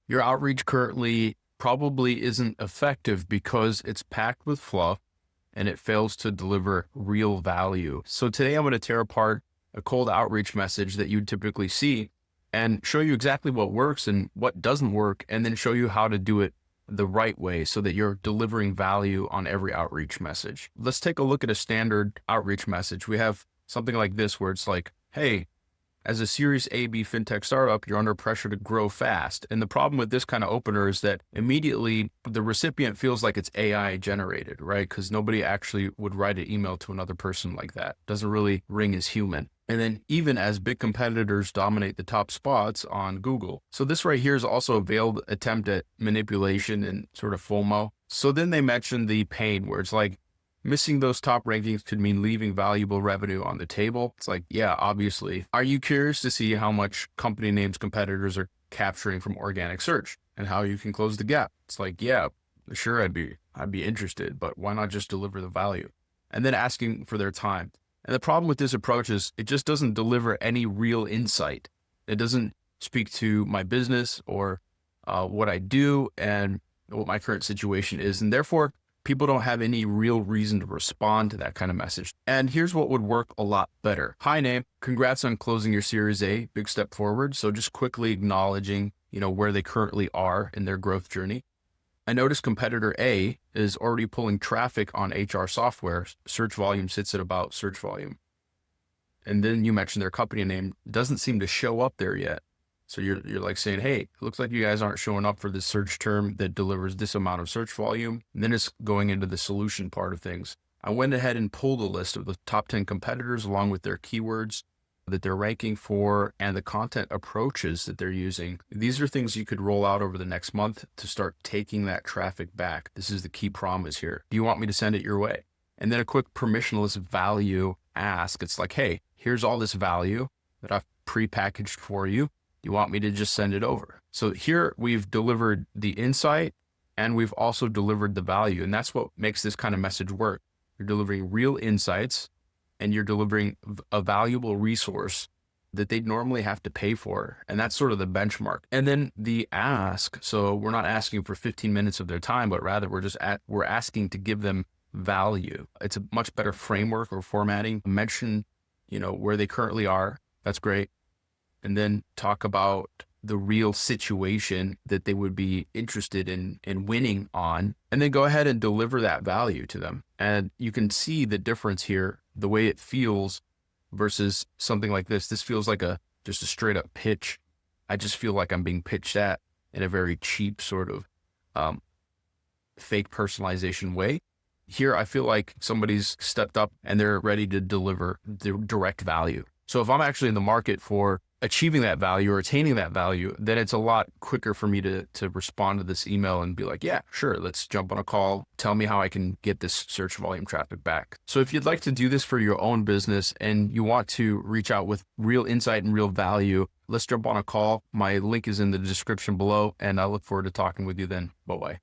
Your outreach currently probably isn't effective because it's packed with fluff and it fails to deliver real value. So today I'm going to tear apart a cold outreach message that you typically see and show you exactly what works and what doesn't work, and then show you how to do it the right way so that you're delivering value on every outreach message. Let's take a look at a standard outreach message. We have something like this where it's like, hey, as a Series A, B fintech startup, you're under pressure to grow fast. And the problem with this kind of opener is that immediately the recipient feels like it's AI generated, right? Because nobody actually would write an email to another person like that. Doesn't really ring as human. And then even as big competitors dominate the top spots on Google. So this right here is also a veiled attempt at manipulation and sort of FOMO. So then they mention the pain where it's like, missing those top rankings could mean leaving valuable revenue on the table. It's like, yeah, obviously. Are you curious to see how much company names competitors are capturing from organic search and how you can close the gap? It's like, yeah, sure, I'd be interested, but why not just deliver the value? And then asking for their time. And the problem with this approach is it just doesn't deliver any real insight. It doesn't speak to my business or what I do and what my current situation is. And therefore, people don't have any real reason to respond to that kind of message. And here's what would work a lot better. Hi, name. Congrats on closing your Series A. Big step forward. So just quickly acknowledging, where they currently are in their growth journey. I noticed competitor A is already pulling traffic on HR software. Search volume sits at about search volume. And then you mentioned their company name doesn't seem to show up there yet. So you're like saying, hey, it looks like you guys aren't showing up for this search term that delivers this amount of search volume. And then it's going into the solution part of things. I went ahead and pulled a list of the top 10 competitors along with their keywords that they're ranking for and the content approaches that they're using. These are things you could roll out over the next month to start taking that traffic back. This is the key promise here. Do you want me to send it your way? And then a quick permissionless value ask. It's like, hey, here's all this value that I've prepackaged for you. You want me to just send it over? So here we've delivered the insight and we've also delivered the value. And that's what makes this kind of message work. You're delivering real insights and you're delivering a valuable resource that they'd normally have to pay for. And that's sort of the benchmark. And then the ask. So we're not asking for 15 minutes of their time, but rather we're asking to give them value. It's a much better framework or formatting. Mention, where they currently are. That's great. And then talk about the real situation that they would be interested in winning on, and then go ahead and deliver that value to them. And you can see the difference here, the way it feels versus something like this. This feels like just a straight up pitch. I just feel like I'm being pitched at in a very cheap sort of fake personalization way. Here, I feel like somebody's stepped up and they're ready to deliver the direct value. So if I'm actually in the market for achieving that value or attaining that value, then it's a lot quicker for me to respond to this email and be like, yeah, sure, let's jump on a call. Tell me how I can get this search volume traffic back. So if you'd like to do this for your own business and you want to reach out with real insight and real value, let's jump on a call. My link is in the description below, and I look forward to talking with you then. Bye-bye.